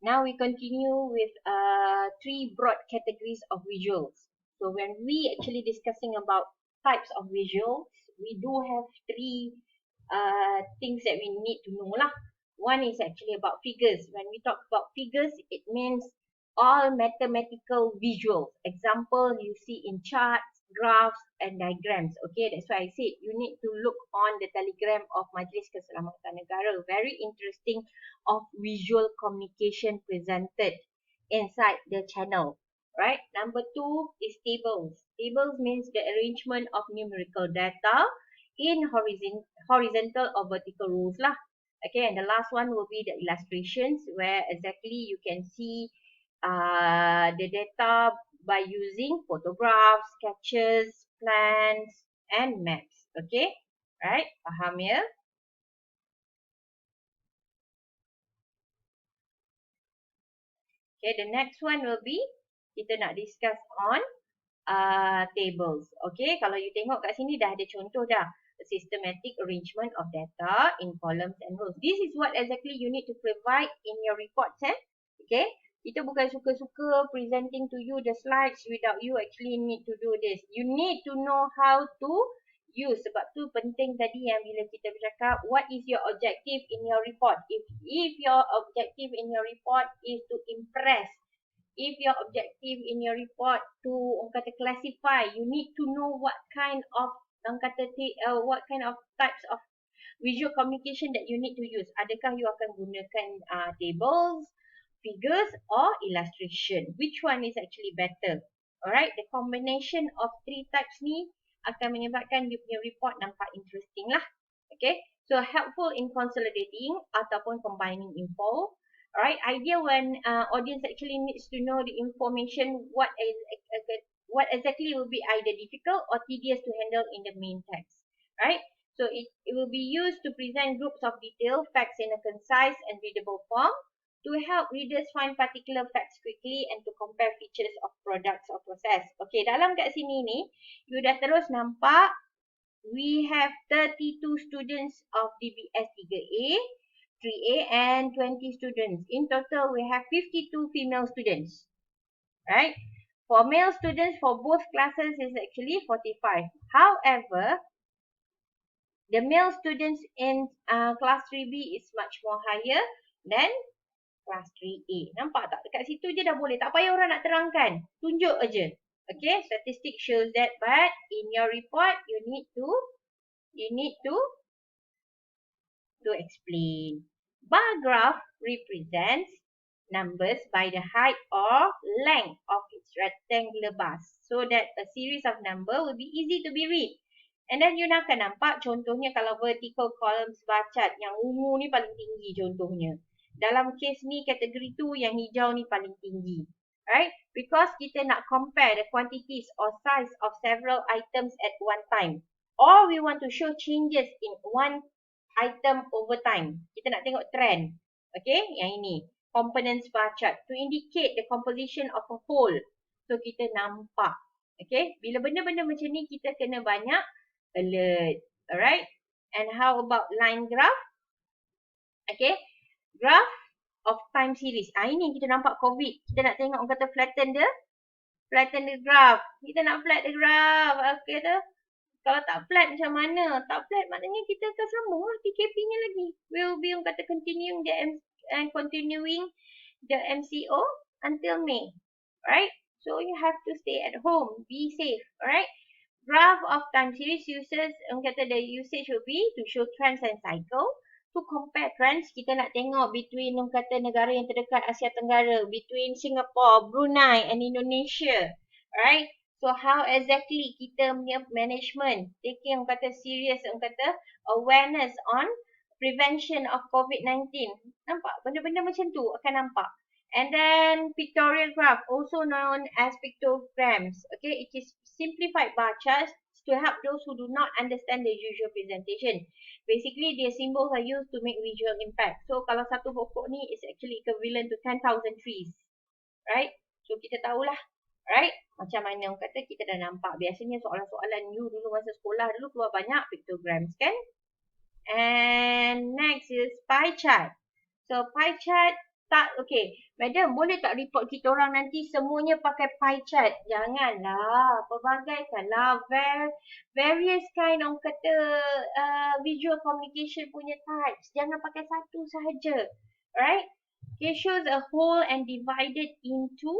Now we continue with three broad categories of visuals. So when we actually discussing about types of visuals, we do have three things that we need to know lah. One is actually about figures. When we talk about figures, it means all mathematical visuals. Example you see in charts, graphs and diagrams. Okay, that's why I said you need to look on the telegram of Majlis Keselamatan Negara. Very interesting of visual communication presented inside the channel. Right. Number two is tables. Tables means the arrangement of numerical data in horizontal or vertical rows lah. Okay, and the last one will be the illustrations where exactly you can see the data by using photographs, sketches, plans and maps. Okay, right? Faham ya? Okay, the next one will be kita nak discuss on tables. Okay, kalau you tengok kat sini dah ada contoh dah. A systematic arrangement of data in columns and rows. This is what exactly you need to provide in your reports. Okay, kita bukan suka-suka presenting to you the slides without you actually need to do this. You need to know how to use. Sebab tu penting tadi yang bila kita bercakap, what is your objective in your report? If your objective in your report is to impress, if your objective in your report to orang kata classify, you need to know what kind of orang kata what kind of types of visual communication that you need to use. Adakah you akan gunakan tables, figures or illustration? Which one is actually better? Alright, the combination of three types ni akan menyebabkan you punya report nampak interesting lah. Okay, so helpful in consolidating ataupun combining info. Alright, idea when audience actually needs to know the information what exactly will be either difficult or tedious to handle in the main text. Right? So it will be used to present groups of detailed facts in a concise and readable form to help readers find particular facts quickly and to compare features of products or process. Okay, dalam kat sini ni, you dah terus nampak we have 32 students of DBS 3A, 3A and 20 students. In total, we have 52 female students. Right? For male students for both classes is actually 45. However, the male students in class 3B is much more higher than class 3A. Nampak tak? Dekat situ je dah boleh. Tak payah orang nak terangkan. Tunjuk aja. Okay, statistic shows that, but in your report you need to explain. Bar graph represents numbers by the height or length of its rectangular bars, so that a series of number will be easy to be read. And then you akan nampak contohnya kalau vertical columns bar chart yang ungu ni paling tinggi contohnya. Dalam case ni kategori tu yang hijau ni paling tinggi. Right? Because kita nak compare the quantities or size of several items at one time. Or we want to show changes in one item over time. Kita nak tengok trend. Okay, yang ini. Components bar chart to indicate the composition of a whole. So kita nampak. Okay, bila benda-benda macam ni kita kena banyak alert. Alright. And how about line graph? Okay, graph of time series. Ini kita nampak COVID. Kita nak tengok orang kata flatten the graph. Kita nak flat the graph. Okay tu. Kalau tak flat macam mana? Tak flat maknanya kita akan sambung lah PKP-nya lagi. We'll be orang kata continuing the MCO until May. Right? So you have to stay at home. Be safe. Alright? Graph of time series uses, orang kata the usage will be to show trends and cycle. To compare trends, kita nak tengok between orang kata negara yang terdekat Asia Tenggara, between Singapore, Brunei and Indonesia. Right? So how exactly kita punya management taking orang kata serious, orang kata awareness on prevention of COVID-19. Nampak? Benda-benda macam tu akan nampak. And then pictorial graph, also known as pictograms. Okay, it is simplified bar charts to help those who do not understand the usual presentation. Basically, their symbols are used to make visual impact. So kalau satu pokok ni is actually equivalent to 10,000 trees. Right? So kita tahulah. Right? Macam mana orang kata kita dah nampak. Biasanya soalan-soalan you dulu masa sekolah dulu keluar banyak pictograms kan? And next is pie chart. So pie chart start, okay, madam boleh tak report kita orang nanti semuanya pakai pie chart? Janganlah, perbagaikanlah, various kind orang kata visual communication punya types. Jangan pakai satu sahaja, right? Okay, shows a whole and divided into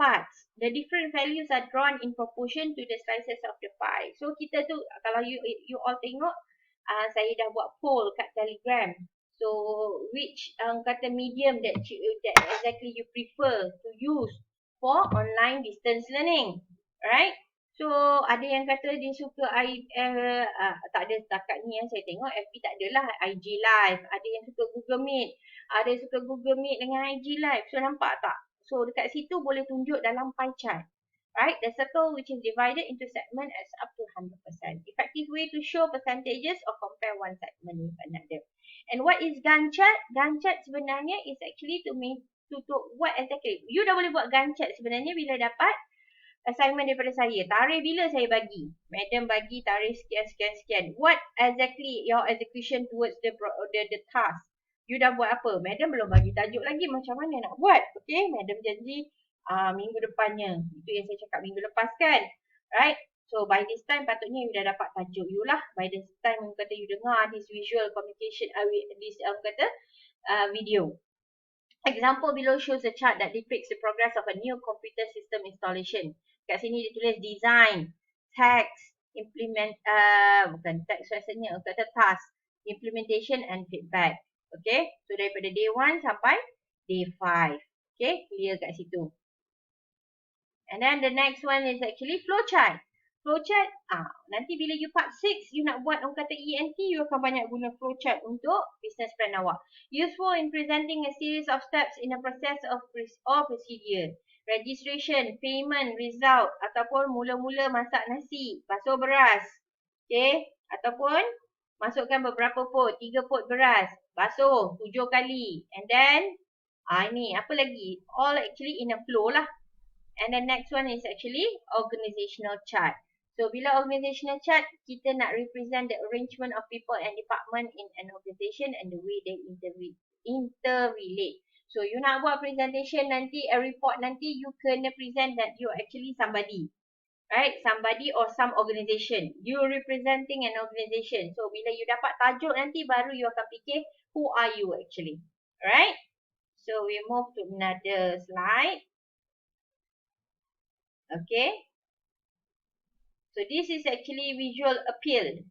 parts. The different values are drawn in proportion to the slices of the pie. So kita tu, kalau you all tengok, saya dah buat poll kat Telegram. So which kata medium that exactly you prefer to use for online distance learning, right? So ada yang kata dia suka tak ada setakat ni yang saya tengok FB tak adalah IG live. Ada yang suka Google Meet, ada yang suka Google Meet dengan IG live. So nampak tak? So dekat situ boleh tunjuk dalam pie chart. Right, the circle which is divided into segment adds up to 100%. Effective way to show percentages or compare one segment with another. And what is GANT chart? GANT chart sebenarnya is actually to what exactly? You dah boleh buat GANT chart sebenarnya bila dapat assignment daripada saya. Tarikh bila saya bagi? Madam bagi tarikh sekian. What exactly your execution towards the task? You dah buat apa? Madam belum bagi tajuk lagi macam mana nak buat. Okay, madam janji minggu depannya. Itu yang saya cakap minggu lepas kan. Right? So by this time patutnya you dah dapat tajuk you lah. By this time kata you dengar this visual communication, this video. Example below shows a chart that depicts the progress of a new computer system installation. Kat sini dia tulis design, text, bukan text rasanya, kata task, implementation and feedback. Okay, so daripada day 1 sampai day 5. Okay, clear kat situ. And then the next one is actually flowchart. Flowchart, nanti bila you part 6, you nak buat orang kata ENT, you akan banyak guna flowchart untuk business plan awak. Useful in presenting a series of steps in a process of procedure. Registration, payment, result, ataupun mula-mula masak nasi, basuh beras. Okay, ataupun masukkan beberapa pot, 3 pot beras, basuh 7 kali. And then, ini apa lagi? All actually in a flow lah. And the next one is actually organizational chart. So bila organizational chart, kita nak represent the arrangement of people and department in an organization and the way they interrelate. So you nak buat presentation nanti, a report nanti, you kena present that you actually somebody. Right? Somebody or some organization. You representing an organization. So bila you dapat tajuk nanti, baru you akan fikir, who are you actually? Alright? So we move to another slide. Okay. So this is actually visual appeal.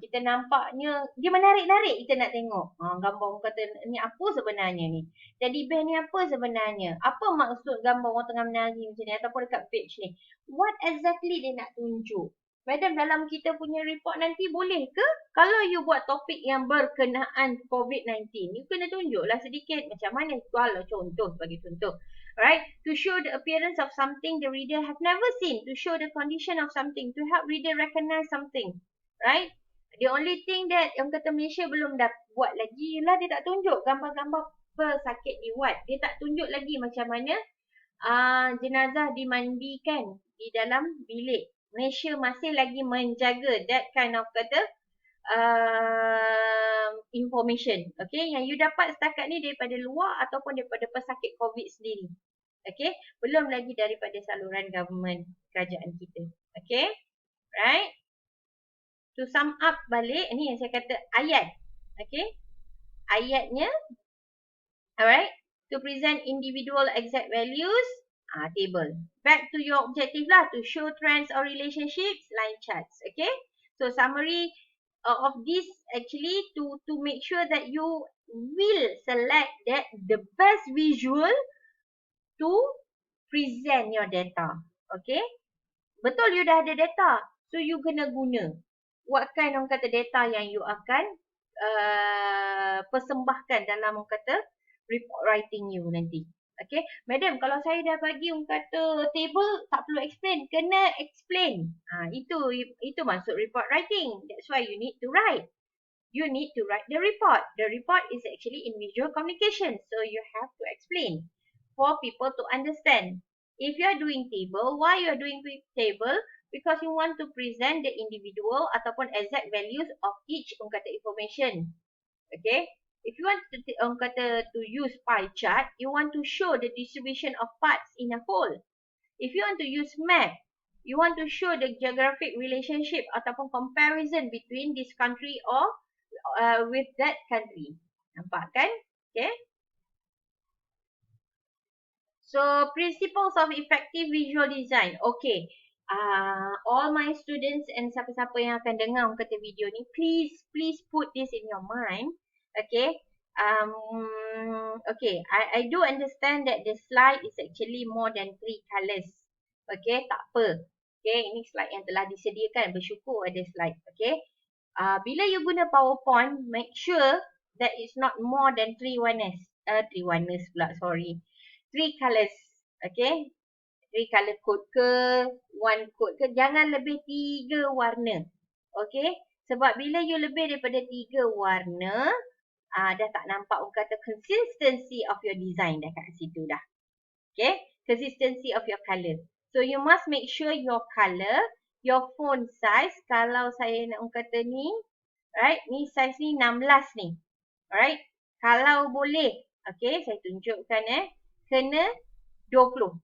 Kita nampaknya dia menarik-narik kita nak tengok. Gambar orang kata ni apa sebenarnya ni? Teddy bear ni apa sebenarnya? Apa maksud gambar orang tengah menari macam ni ataupun dekat page ni? What exactly dia nak tunjuk? Madam, dalam kita punya report nanti boleh ke? Kalau you buat topik yang berkenaan COVID-19, you kena tunjuklah sedikit macam mana. Kalau contoh, bagi contoh. Right? To show the appearance of something the reader have never seen. To show the condition of something. To help reader recognize something. Right? The only thing that yang kata Malaysia belum dah buat lagi ialah dia tak tunjuk gambar-gambar pesakit diwat. Dia tak tunjuk lagi macam mana jenazah dimandikan di dalam bilik. Malaysia masih lagi menjaga that kind of kata information. Okay, yang you dapat setakat ni daripada luar ataupun daripada pesakit COVID sendiri. Okay, belum lagi daripada saluran government kerajaan kita. Okay, right? To sum up balik, ni yang saya kata ayat. Okay, ayatnya, alright, to present individual exact values, table. Back to your objective lah, to show trends or relationships, line charts. Okay, so summary of this actually to make sure that you will select that the best visual to present your data. Okay, betul you dah ada data, so you kena guna what kind orang kata data yang you akan persembahkan dalam orang kata report writing you nanti. Okay, madam, kalau saya dah bagi orang kata table, tak perlu explain, kena explain. Itu masuk report writing. That's why you need to write. You need to write the report. The report is actually in visual communication, so you have to explain for people to understand. If you are doing table, why you are doing table? Because you want to present the individual ataupun exact values of each orang kata information. Okay, If you want to use pie chart, you want to show the distribution of parts in a whole. If you want to use map, you want to show the geographic relationship ataupun comparison between this country or with that country. Nampak kan? Okay. So, principles of effective visual design. Okay. All my students and siapa-siapa yang akan dengar kata video ni, please put this in your mind. Okay. Okay. I do understand that the slide is actually more than 3 colors. Okay. Tak apa. Okay. Ini slide yang telah disediakan. Bersyukur ada slide. Okay. Bila you guna PowerPoint, make sure that it's not more than 3 warnas. 3 warnas pula, sorry. 3 colors. Okay. 3 color code ke, 1 code ke. Jangan lebih 3 warna. Okay. Sebab bila you lebih daripada 3 warna, dah tak nampak orang kata consistency of your design dah kat situ dah. Okay. Consistency of your color. So you must make sure your color, your font size. Kalau saya nak orang kata ni, right, ni size ni 16 ni. Alright. Kalau boleh, okay, saya tunjukkan kena 20.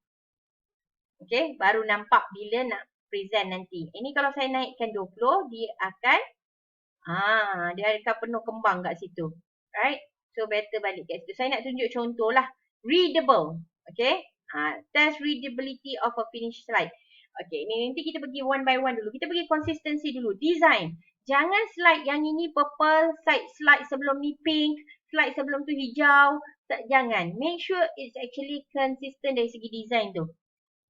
Okay, baru nampak bila nak present nanti. Ini kalau saya naikkan 20, dia akan penuh kembang kat situ. Right? So, better balik kat situ. Saya nak tunjuk contoh lah. Readable. Okay. Test readability of a finished slide. Okay, ni nanti kita pergi one by one dulu. Kita pergi consistency dulu. Design. Jangan slide yang ini purple, slide sebelum ni pink, slide sebelum tu hijau. Jangan. Make sure it's actually consistent dari segi design tu.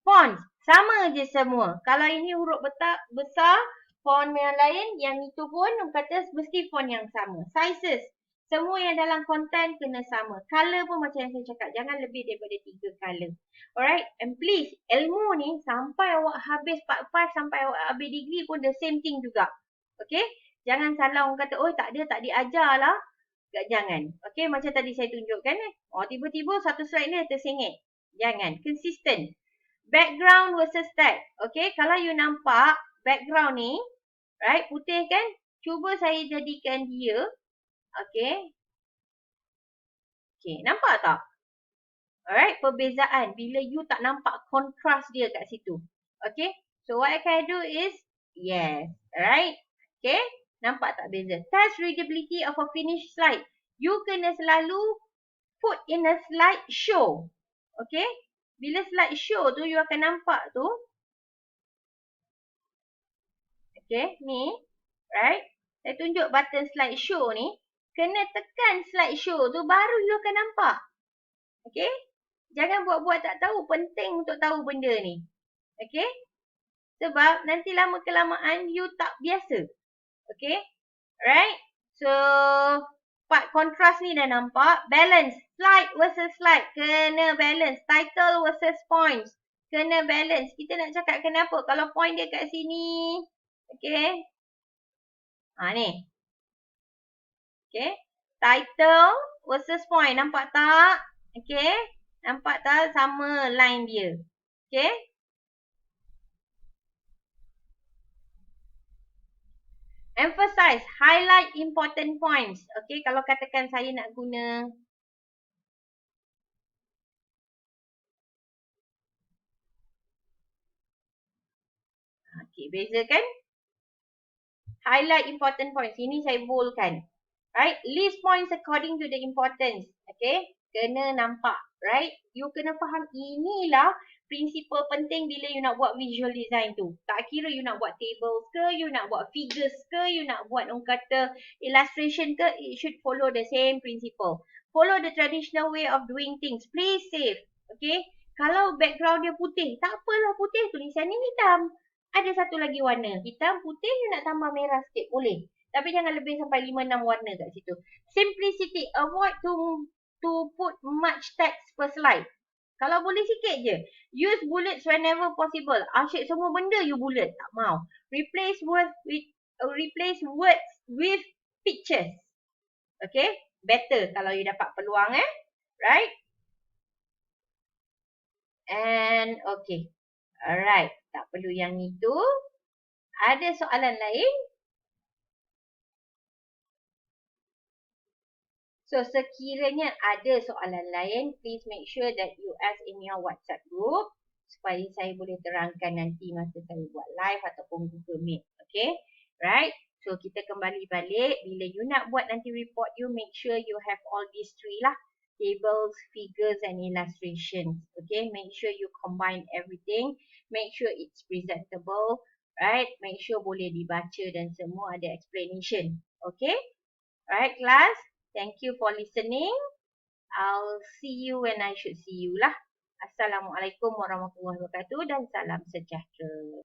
Font. Sama je semua. Kalau ini huruf besar, font yang lain, yang itu pun orang kata mesti font yang sama. Sizes. Semua yang dalam content kena sama. Color pun macam yang saya cakap. Jangan lebih daripada 3 color. Alright. And please, ilmu ni sampai awak habis part 5, sampai awak habis degree pun the same thing juga. Okay. Jangan salah orang kata, oh tak diajar lah. Jangan. Okay. Macam tadi saya tunjukkan. Tiba-tiba satu slide ni tersengit. Jangan. Consistent. Background versus text. Okay. Kalau you nampak background ni, right, putih kan? Cuba saya jadikan dia. Okay. Okay. Nampak tak? Alright. Perbezaan. Bila you tak nampak kontras dia kat situ. Okay. So, what I can do is, yes. Alright. Okay. Nampak tak beza? Test readability of a finished slide. You kena selalu put in a slide show. Okay. Bila slide show tu, you akan nampak tu. Okay. Ni. Right. Saya tunjuk button slide show ni. Kena tekan slide show tu, baru you akan nampak. Okay. Jangan buat-buat tak tahu. Penting untuk tahu benda ni. Okay. Sebab nanti lama kelamaan you tak biasa. Okay. Right. So, part kontras ni dah nampak. Balance. Slide versus slide. Kena balance. Title versus points. Kena balance. Kita nak cakap kenapa. Kalau point dia kat sini. Okay. Ni. Okay. Title versus point. Nampak tak? Okay. Nampak tak? Sama line dia. Okay. Emphasize. Highlight important points. Okay. Kalau katakan saya nak guna. Okay. Beza kan? Highlight important points. Ini saya boldkan. Right? List points according to the importance. Okay? Kena nampak. Right? You kena faham inilah prinsipal penting bila you nak buat visual design tu. Tak kira you nak buat tables ke, you nak buat figures ke, you nak buat orang kata illustration ke, it should follow the same principle. Follow the traditional way of doing things. Play safe. Okay? Kalau background dia putih, tak apalah putih, tulisan ni hitam. Ada satu lagi warna. Hitam, putih, you nak tambah merah sikit. Boleh. Tapi jangan lebih sampai 5-6 warna kat situ. Simplicity. Avoid to put much text per slide. Kalau boleh sikit je. Use bullets whenever possible. Asyik semua benda you bullet. Tak mau. Replace words with pictures. Okay. Better kalau you dapat peluang Right. And okay. Alright. Tak perlu yang itu. Ada soalan lain? So, sekiranya ada soalan lain, please make sure that you ask in your WhatsApp group supaya saya boleh terangkan nanti masa saya buat live ataupun Google Meet. Okay? Right? So, kita kembali balik. Bila you nak buat nanti report you, make sure you have all these three lah. Tables, figures and illustrations. Okay? Make sure you combine everything. Make sure it's presentable. Right? Make sure boleh dibaca dan semua ada explanation. Okay? Alright, class. Thank you for listening. I'll see you when I should see you lah. Assalamualaikum warahmatullahi wabarakatuh dan salam sejahtera.